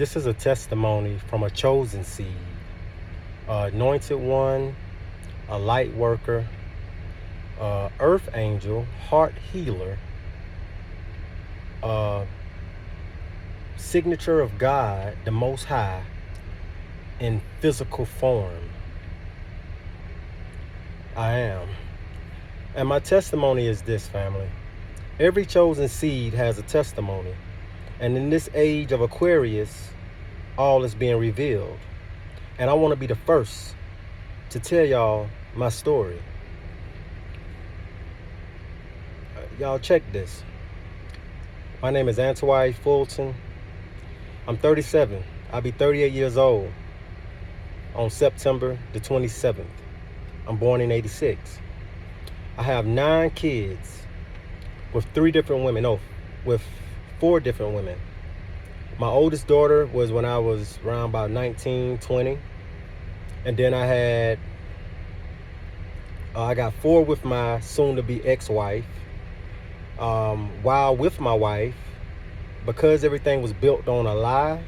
This is a testimony from a chosen seed, anointed one, a light worker, earth angel, heart healer, signature of God, the Most High, in physical form. I am. And my testimony is this, family. Every chosen seed has a testimony. And in this age of Aquarius, all is being revealed. And I want to be the first to tell y'all my story. Y'all check this. My name is ANTAWAII Fulton. I'm 37. I'll be 38 years old on September the 27th. I'm born in 86. I have 9 kids with 3 different women. No, with 4 different women. My oldest daughter was when I was around about 19, 20. And then I got 4 with my soon-to-be ex-wife. While with my wife, because everything was built on a lie,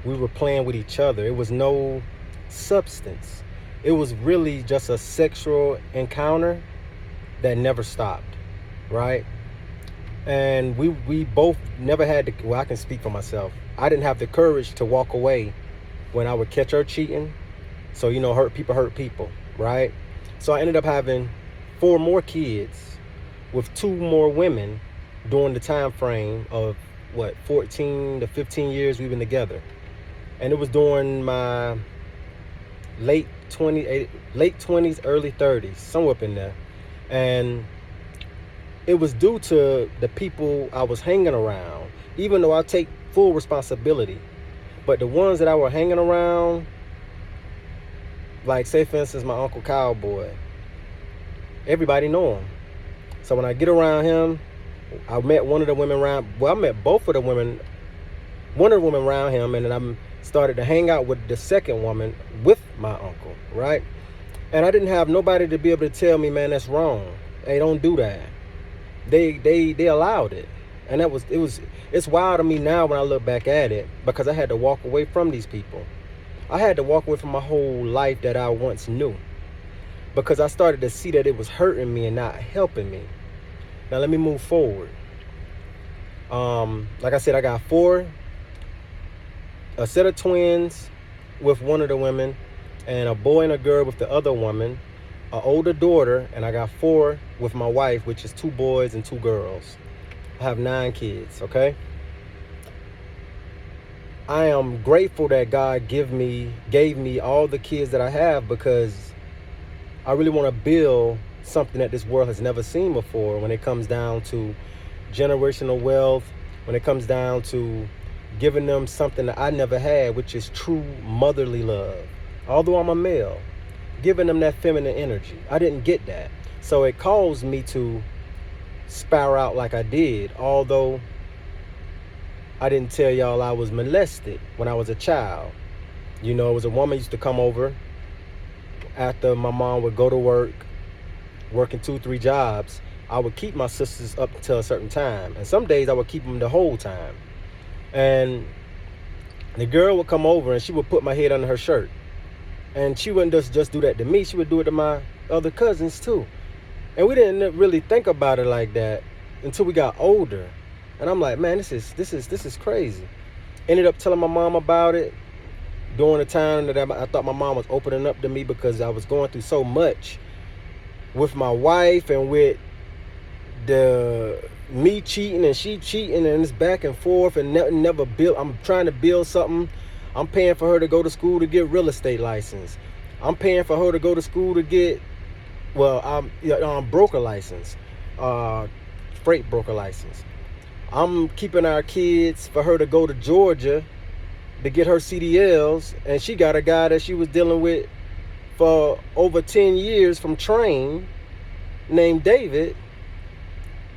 we were playing with each other. It was no substance. It was really just a sexual encounter that never stopped, right? And we both never had the, well, I can speak for myself. I didn't have the courage to walk away when I would catch her cheating. So, hurt people, right? So I ended up having 4 more kids with 2 more women during the time frame of 14 to 15 years we've been together. And it was during my late 20s, early 30s, somewhere up in there. And it was due to the people I was hanging around, even though I take full responsibility. But the ones that I were hanging around, like say for instance, my Uncle Cowboy, everybody know him. So when I get around him, I met one of the women around, well, I met both of the women, one of the women around him, and then I started to hang out with the second woman with my uncle, right? And I didn't have nobody to be able to tell me, man, that's wrong. Hey, don't do that. They allowed it. And it's wild to me now when I look back at it, because I had to walk away from these people. I had to walk away from my whole life that I once knew, because I started to see that it was hurting me and not helping me. Now let me move forward. Like I said, I got 4, a set of twins with one of the women, and a boy and a girl with the other woman, an older daughter, and I got 4 with my wife, which is 2 boys and 2 girls. I have 9 kids, okay? I am grateful that God gave me all the kids that I have, because I really want to build something that this world has never seen before when it comes down to generational wealth, when it comes down to giving them something that I never had, which is true motherly love. Although I'm a male, giving them that feminine energy. I didn't get that. So it caused me to spiral out like I did, although I didn't tell y'all I was molested when I was a child. It was a woman used to come over after my mom would go to work, working 2, 3 jobs. I would keep my sisters up until a certain time. And some days I would keep them the whole time. And the girl would come over and she would put my head under her shirt. And she wouldn't just do that to me. She would do it to my other cousins too. And we didn't really think about it like that until we got older. And I'm like, man, this is crazy. Ended up telling my mom about it during the time that I thought my mom was opening up to me, because I was going through so much with my wife and with me cheating and she cheating, and it's back and forth, and never build. I'm trying to build something. I'm paying for her to go to school to get real estate license. I'm paying for her to go to school to get, broker license, freight broker license. I'm keeping our kids for her to go to Georgia to get her CDLs, and she got a guy that she was dealing with for over 10 years from Train, named David,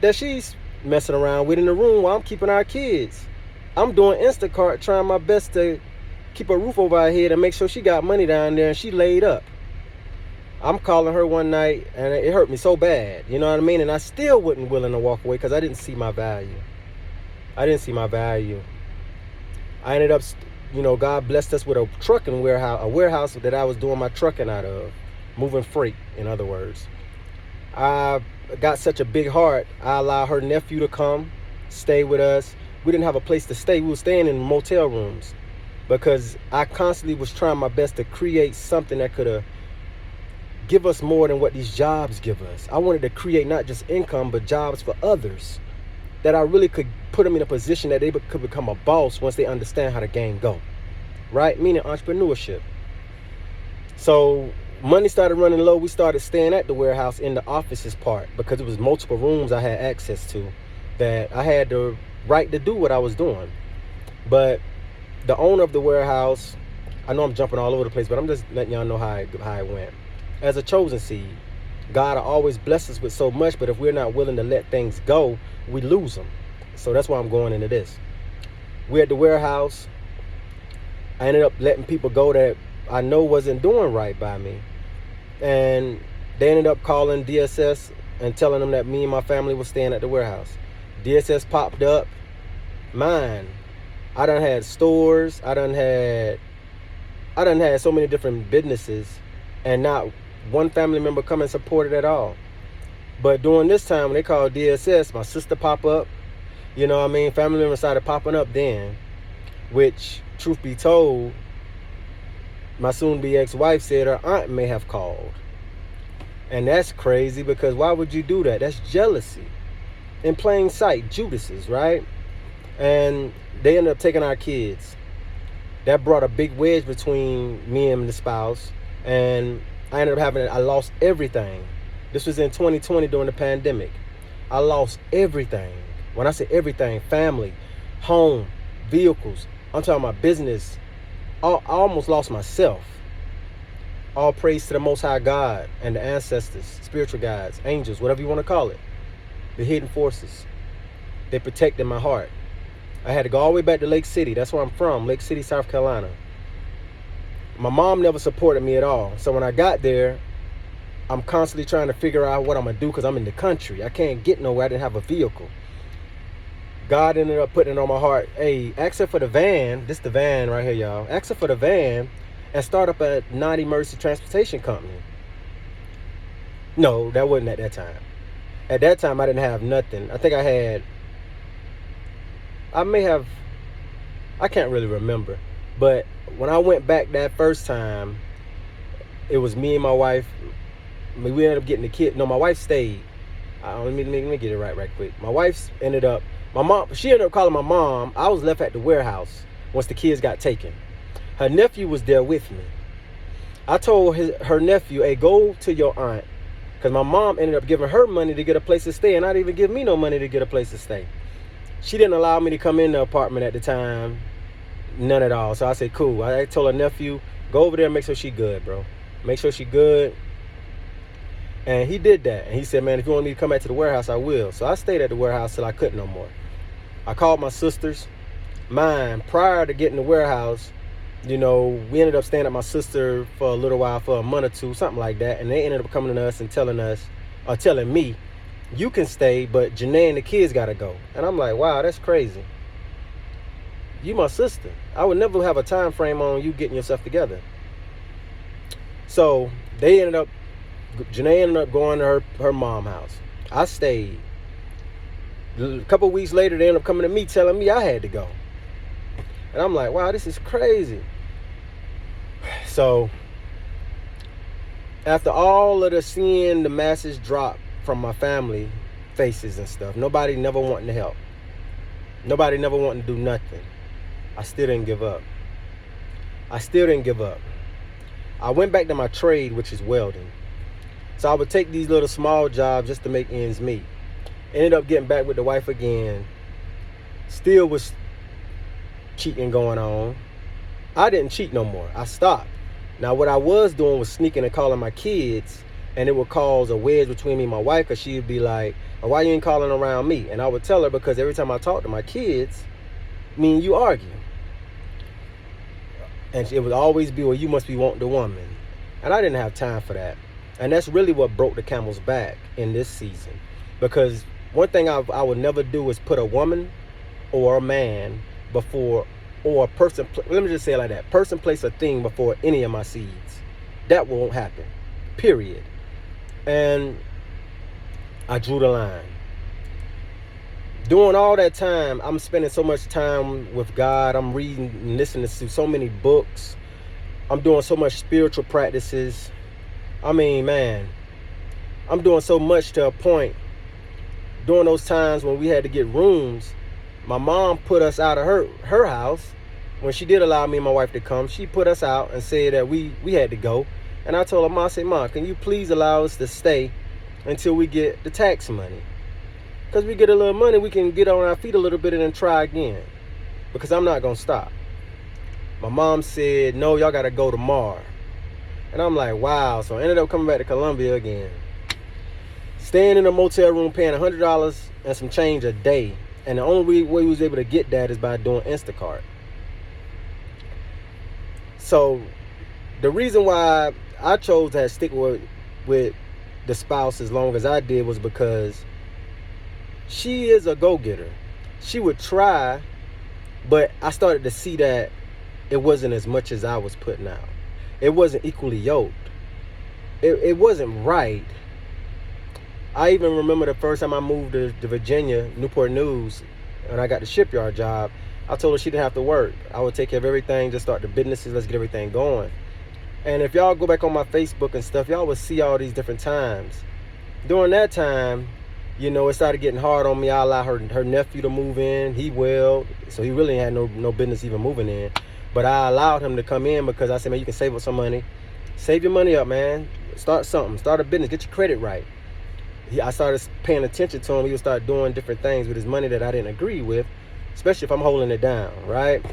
that she's messing around with in the room while I'm keeping our kids. I'm doing Instacart, trying my best to keep a roof over her head and make sure she got money down there, and she laid up. I'm calling her one night, and it hurt me so bad, you know what I mean? And I still wasn't willing to walk away, because I didn't see my value. I ended up, God blessed us with a trucking warehouse, a warehouse that I was doing my trucking out of, moving freight, in other words. I got such a big heart, I allowed her nephew to come, stay with us. We didn't have a place to stay. We were staying in motel rooms because I constantly was trying my best to create something that could give us more than what these jobs give us. I wanted to create not just income, but jobs for others that I really could put them in a position that they could become a boss once they understand how the game go, right? Meaning entrepreneurship. So money started running low. We started staying at the warehouse in the offices part because it was multiple rooms I had access to that I had the right to do what I was doing. But the owner of the warehouse, I know I'm jumping all over the place, but I'm just letting y'all know how it went. As a chosen seed, God will always bless us with so much, but if we're not willing to let things go, we lose them. So that's why I'm going into this. We're at the warehouse. I ended up letting people go that I know wasn't doing right by me. And they ended up calling DSS and telling them that me and my family were staying at the warehouse. DSS popped up. Mine. I done had stores. I done had so many different businesses, and not one family member come and support it at all. But during this time, when they called DSS, my sister pop up. You know what I mean? Family members started popping up then, which, truth be told, my soon-to-be ex-wife said her aunt may have called. And that's crazy because why would you do that? That's jealousy. In plain sight, Judas's, right? And they ended up taking our kids. That brought a big wedge between me and the spouse. And I lost everything. This was in 2020 during the pandemic. I lost everything. When I say everything, family, home, vehicles, I'm talking about business. I almost lost myself. All praise to the Most High God and the ancestors, spiritual guides, angels, whatever you want to call it. The hidden forces. They protected my heart. I had to go all the way back to Lake City. That's where I'm from, Lake City, South Carolina. My mom never supported me at all. So when I got there, I'm constantly trying to figure out what I'm going to do because I'm in the country. I can't get nowhere. I didn't have a vehicle. God ended up putting it on my heart. Hey, ask her for the van. This the van right here, y'all. Ask her for the van and start up a non-emergency transportation company. No, that wasn't at that time. At that time, I didn't have nothing. I think I can't really remember. But when I went back that first time, it was me and my wife. We ended up getting the kid. No, my wife stayed. Let me get it right quick. My wife ended up, she ended up calling my mom. I was left at the warehouse once the kids got taken. Her nephew was there with me. I told her nephew, hey, go to your aunt. Because my mom ended up giving her money to get a place to stay, and not even give me no money to get a place to stay. She didn't allow me to come in the apartment at the time. None at all. So I said, cool. I told her nephew, go over there and make sure she good, bro. Make sure she good. And he did that. And he said, man, if you want me to come back to the warehouse, I will. So I stayed at the warehouse till I couldn't no more. I called my sisters. Mine, prior to getting the warehouse, we ended up staying at my sister for a little while, for a month or two, something like that. And they ended up coming to us and telling me, you can stay, but Janae and the kids got to go. And I'm like, wow, that's crazy. You my sister. I would never have a time frame on you getting yourself together. So Janae ended up going to her mom's house. I stayed. A couple of weeks later, they ended up coming to me telling me I had to go. And I'm like, wow, this is crazy. So after all of the seeing the masses drop from my family faces and stuff, nobody never wanting to help. Nobody never wanting to do nothing. I still didn't give up. I went back to my trade, which is welding. So I would take these little small jobs just to make ends meet. Ended up getting back with the wife again. Still was cheating going on. I didn't cheat no more. I stopped. Now what I was doing was sneaking and calling my kids, and it would cause a wedge between me and my wife, because she'd be like, oh, why you ain't calling around me? And I would tell her, because every time I talk to my kids, me and you argue. And it would always be, well, you must be wanting the woman. And I didn't have time for that. And that's really what broke the camel's back in this season. Because one thing I would never do is put a woman or a man before or a person, let me just say it like that, person, place, or thing before any of my seeds. That won't happen, period. And I drew the line. During all that time, I'm spending so much time with God. I'm reading and listening to so many books. I'm doing so much spiritual practices. I mean, man, I'm doing so much to a point. During those times when we had to get rooms, my mom put us out of her house. When she did allow me and my wife to come, she put us out and said that we had to go. And I told her, Mom, I said, Mom, can you please allow us to stay until we get the tax money? Because we get a little money, we can get on our feet a little bit and then try again. Because I'm not going to stop. My mom said, no, y'all got to go tomorrow. And I'm like, wow. So I ended up coming back to Columbia again. Staying in a motel room, paying $100 and some change a day. And the only way we was able to get that is by doing Instacart. So the reason why I chose to stick with the spouse as long as I did was because she is a go-getter. She would try, but I started to see that it wasn't as much as I was putting out. It wasn't equally yoked. It wasn't right. I even remember the first time I moved to Virginia, Newport News, and I got the shipyard job. I told her she didn't have to work. I would take care of everything, just start the businesses, let's get everything going. And if y'all go back on my Facebook and stuff, y'all would see all these different times. During that time, you know, it started getting hard on me. I allowed her nephew to move in. He willed, so he really had no business even moving in. But I allowed him to come in because I said, man, you can save up some money. Save your money up, man. Start something. Start a business. Get your credit right. I started paying attention to him. He would start doing different things with his money that I didn't agree with, especially if I'm holding it down, right?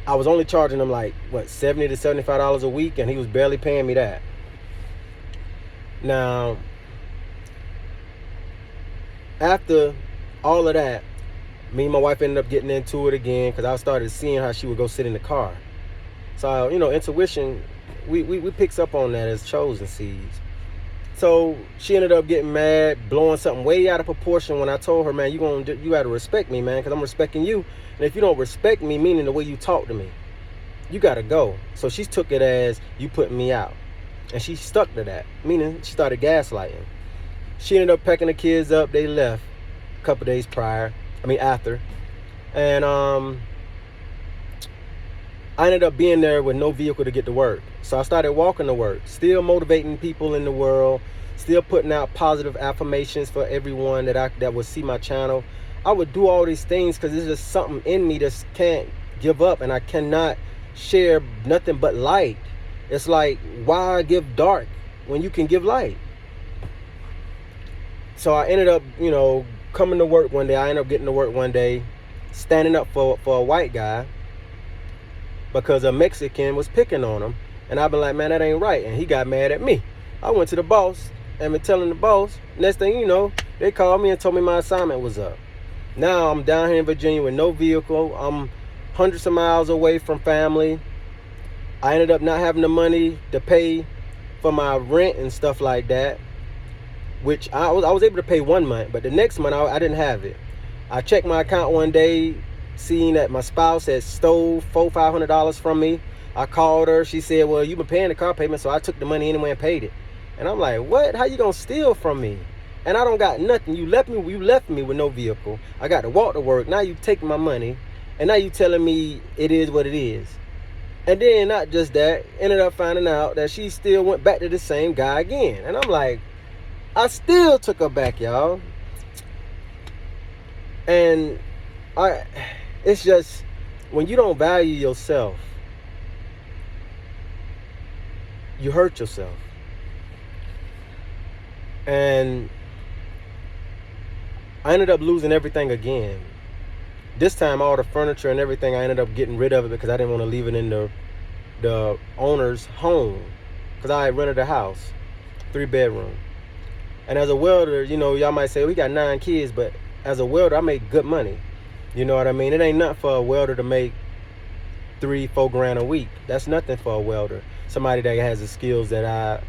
I was only charging him like, what, $70 to $75 a week, and he was barely paying me that. Now, after all of that, me and my wife ended up getting into it again because I started seeing how she would go sit in the car. So, you know, intuition, we picks up on that as chosen seeds. So she ended up getting mad, blowing something way out of proportion when I told her, man, you got to respect me, man, because I'm respecting you. And if you don't respect me, meaning the way you talk to me, you got to go. So she took it as you putting me out. And she stuck to that, meaning she started gaslighting. She ended up packing the kids up. They left a couple days after. And I ended up being there with no vehicle to get to work. So I started walking to work, still motivating people in the world, still putting out positive affirmations for everyone that would see my channel. I would do all these things because there's just something in me that can't give up, and I cannot share nothing but light. It's like, why give dark when you can give light? So I ended up, you know, coming to work one day. I ended up getting to work one day, standing up for a white guy because a Mexican was picking on him. And I've been like, man, that ain't right. And he got mad at me. I went to the boss and been telling the boss. Next thing you know, they called me and told me my assignment was up. Now I'm down here in Virginia with no vehicle. I'm hundreds of miles away from family. I ended up not having the money to pay for my rent and stuff like that, which I was able to pay 1 month, but the next month I didn't have it. I checked my account one day, seeing that my spouse had stole $500 from me. I called her. She said, well, you've been paying the car payment, so I took the money anyway and paid it. And I'm like, what? How you gonna steal from me? And I don't got nothing. You left me with no vehicle. I got to walk to work. Now you taking my money, and now you telling me it is what it is. And then not just that, ended up finding out that she still went back to the same guy again. And I'm like, I still took her back, y'all. And it's just, when you don't value yourself, you hurt yourself. And I ended up losing everything again. This time, all the furniture and everything, I ended up getting rid of it because I didn't want to leave it in the owner's home. Because I had rented a house, 3-bedroom. And as a welder, you know, y'all might say, we got 9 kids, but as a welder, I make good money. You know what I mean? It ain't nothing for a welder to make $3-4 grand a week. That's nothing for a welder. Somebody that has the skills that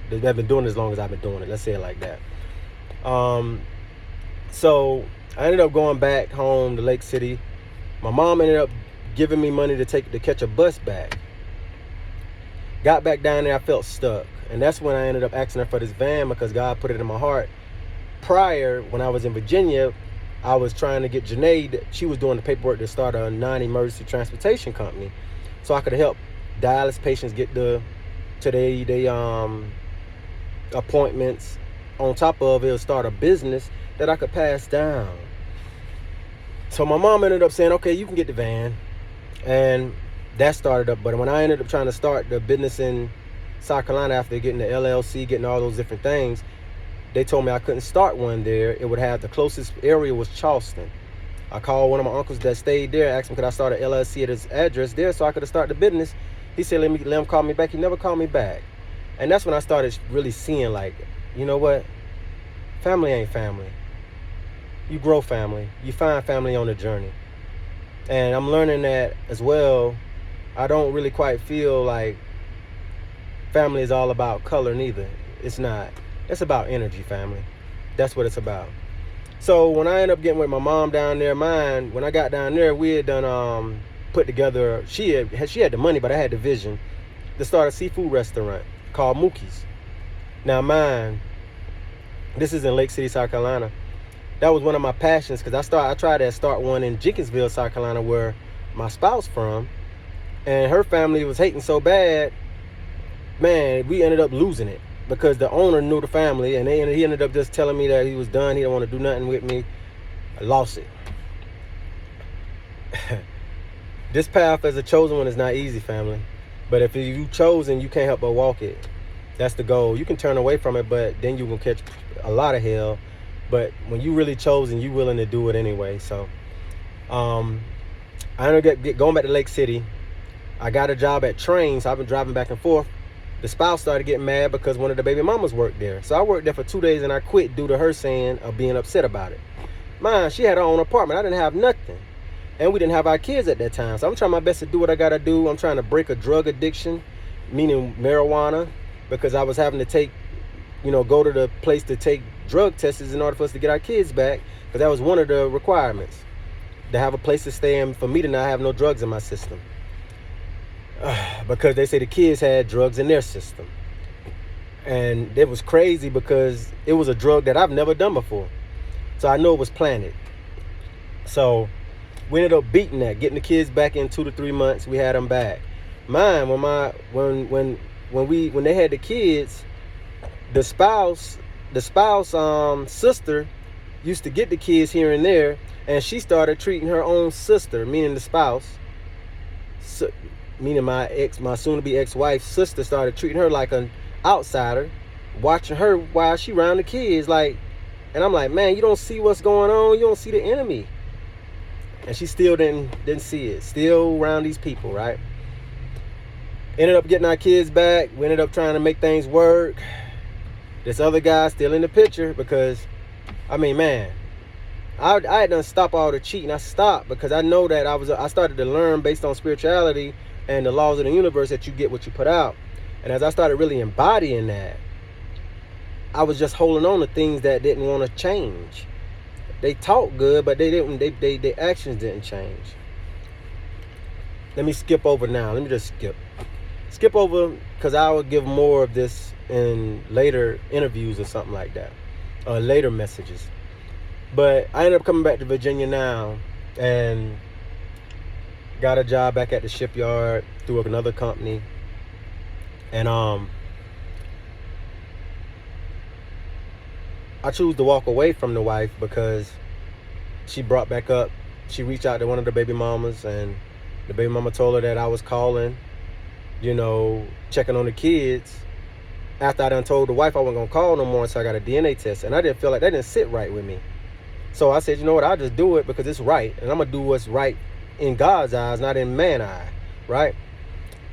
have been doing it as long as I've been doing it. Let's say it like that. So I ended up going back home to Lake City My mom ended up giving me money to catch a bus back. Got back down there, I felt stuck. And that's when I ended up asking her for this van because God put it in my heart. Prior, when I was in Virginia, I was trying to get Janae, she was doing the paperwork to start a non-emergency transportation company. So I could help dialysis patients get to their appointments. On top of it, start a business that I could pass down. So my mom ended up saying, okay, you can get the van. And that started up. But when I ended up trying to start the business in South Carolina after getting the LLC, getting all those different things, they told me I couldn't start one there. It would have, the closest area was Charleston. I called one of my uncles that stayed there, asked him could I start an LLC at his address there so I could start the business. He said let him call me back. He never called me back. And that's when I started really seeing, like, you know what? Family ain't family. You grow family. You find family on the journey. And I'm learning that as well. I don't really quite feel like family is all about color neither. It's not. It's about energy, family. That's what it's about. So when I ended up getting with my mom down there, when I got down there, we had done put together, she had the money, but I had the vision to start a seafood restaurant called Mookie's. Now this is in Lake City, South Carolina. That was one of my passions because I tried to start one in Jenkinsville, South Carolina, where my spouse from, and her family was hating so bad, man, we ended up losing it because the owner knew the family, and he ended up just telling me that he was done. He didn't want to do nothing with me. I lost it. This path as a chosen one is not easy, family. But if you chosen, you can't help but walk it. That's the goal. You can turn away from it, but then you will catch a lot of hell. But when you really chosen, you willing to do it anyway. So I ended up going back to Lake City. I got a job at Train, so I've been driving back and forth. The spouse started getting mad because one of the baby mamas worked there. So I worked there for 2 days and I quit due to her saying or being upset about it. Mine, she had her own apartment. I didn't have nothing. And we didn't have our kids at that time. So I'm trying my best to do what I got to do. I'm trying to break a drug addiction, meaning marijuana, because I was having to go to the place to take drug tests in order for us to get our kids back, because that was one of the requirements, to have a place to stay and for me to not have no drugs in my system. Because they say the kids had drugs in their system. And it was crazy because it was a drug that I've never done before. So I know it was planted. So we ended up beating that, getting the kids back in 2 to 3 months. We had them back. Mine, when they had the kids, the spouse sister used to get the kids here and there, and she started treating her own sister, meaning the spouse, meaning my soon-to-be ex-wife's sister, started treating her like an outsider, watching her while she around the kids, like, and I'm like, man, you don't see what's going on, you don't see the enemy. And she still didn't see it, still around these people, right? Ended up getting our kids back. We ended up trying to make things work. This other guy still in the picture because, I mean, man, I had done stop all the cheating. I stopped because I know that I started to learn based on spirituality and the laws of the universe that you get what you put out. And as I started really embodying that, I was just holding on to things that didn't want to change. They talk good, but they didn't. Their actions didn't change. Let me skip over now. Let me just skip over, because I will give more of this in later interviews or something like that, or later messages. But I ended up coming back to Virginia now and got a job back at the shipyard through another company. And I choose to walk away from the wife because she brought back up, she reached out to one of the baby mamas, and the baby mama told her that I was calling, checking on the kids. After I done told the wife I wasn't gonna call no more, so I got a DNA test, and I didn't feel like that didn't sit right with me. So I said, you know what, I'll just do it because it's right, and I'm gonna do what's right in God's eyes, not in man's eye, right?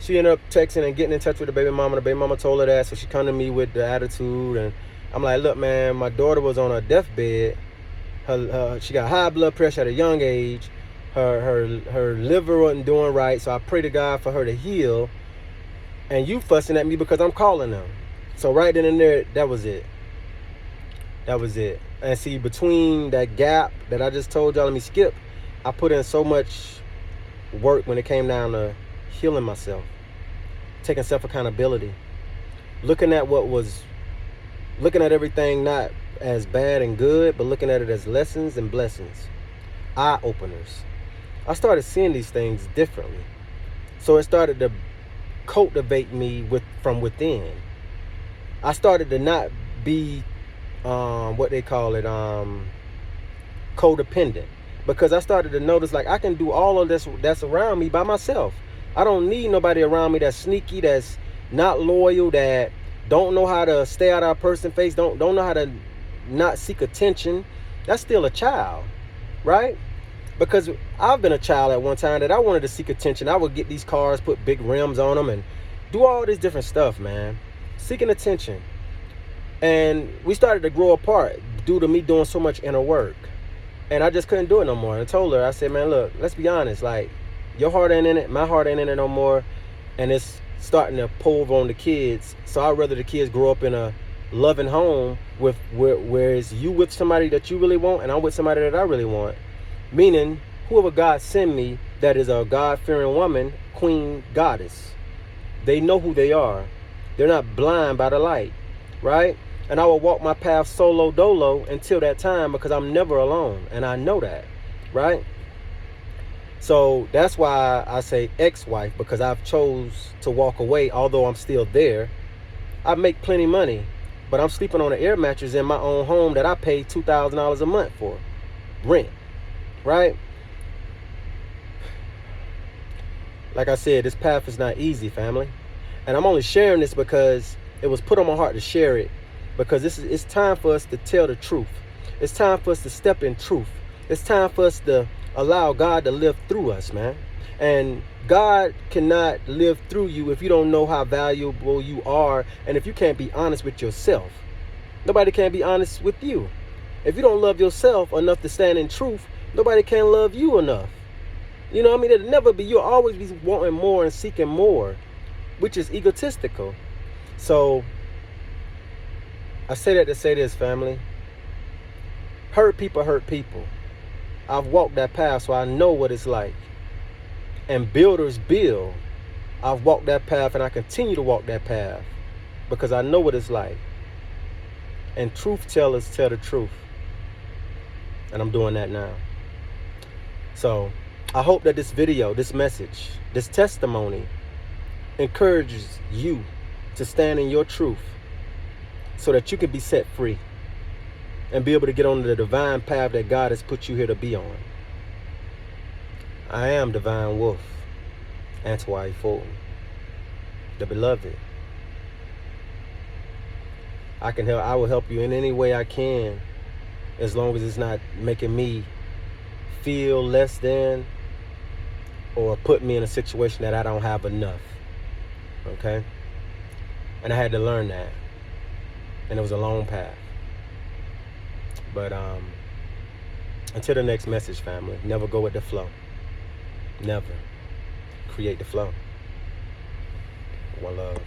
She ended up texting and getting in touch with the baby mama. The baby mama told her that, so she come to me with the attitude, and I'm like, look, man, my daughter was on her deathbed. She got high blood pressure at a young age. Her liver wasn't doing right, so I pray to God for her to heal. And you fussing at me because I'm calling them. So right then and there, that was it. That was it. And see, between that gap that I just told y'all, let me skip, I put in so much work when it came down to healing myself, taking self-accountability, looking at everything not as bad and good, but looking at it as lessons and blessings, eye openers. I started seeing these things differently. So it started to cultivate me from within. I started to not be what they call it, codependent, because I started to notice, like, I can do all of this that's around me by myself. I don't need nobody around me that's sneaky, that's not loyal, that don't know how to stay out of a person's face, don't know how to not seek attention. That's still a child, right? Because I've been a child at one time that I wanted to seek attention. I would get these cars, put big rims on them, and do all this different stuff, man, seeking attention. And we started to grow apart due to me doing so much inner work. And I just couldn't do it no more. And I told her, I said, man, look, let's be honest. Like, your heart ain't in it, my heart ain't in it no more. And it's starting to pull over on the kids. So I'd rather the kids grow up in a loving home whereas you with somebody that you really want, and I'm with somebody that I really want. Meaning, whoever God send me that is a God-fearing woman, queen, goddess. They know who they are. They're not blind by the light, right? And I will walk my path solo dolo until that time, because I'm never alone. And I know that, right? So that's why I say ex-wife, because I've chose to walk away, although I'm still there. I make plenty money, but I'm sleeping on an air mattress in my own home that I pay $2,000 a month for rent, right? Like I said, this path is not easy, family. And I'm only sharing this because it was put on my heart to share it, because it's time for us to tell the truth. It's time for us to step in truth. It's time for us to allow God to live through us, man. And God cannot live through you if you don't know how valuable you are, and if you can't be honest with yourself. Nobody can be honest with you. If you don't love yourself enough to stand in truth, nobody can love you enough. You know what I mean? It'll never be. You'll always be wanting more and seeking more, which is egotistical. So I say that to say this, family. Hurt people hurt people. I've walked that path, so I know what it's like. And builders build. I've walked that path, and I continue to walk that path because I know what it's like. And truth tellers tell the truth. And I'm doing that now. So I hope that this video, this message, this testimony encourages you to stand in your truth so that you can be set free and be able to get on the divine path that God has put you here to be on. I am Divine Wolf, ANTAWAII FULTON, the beloved. I will help you in any way I can, as long as it's not making me feel less than or put me in a situation that I don't have enough. Okay? And I had to learn that. And it was a long path. But until the next message, family, never go with the flow. Never. Create the flow. One love.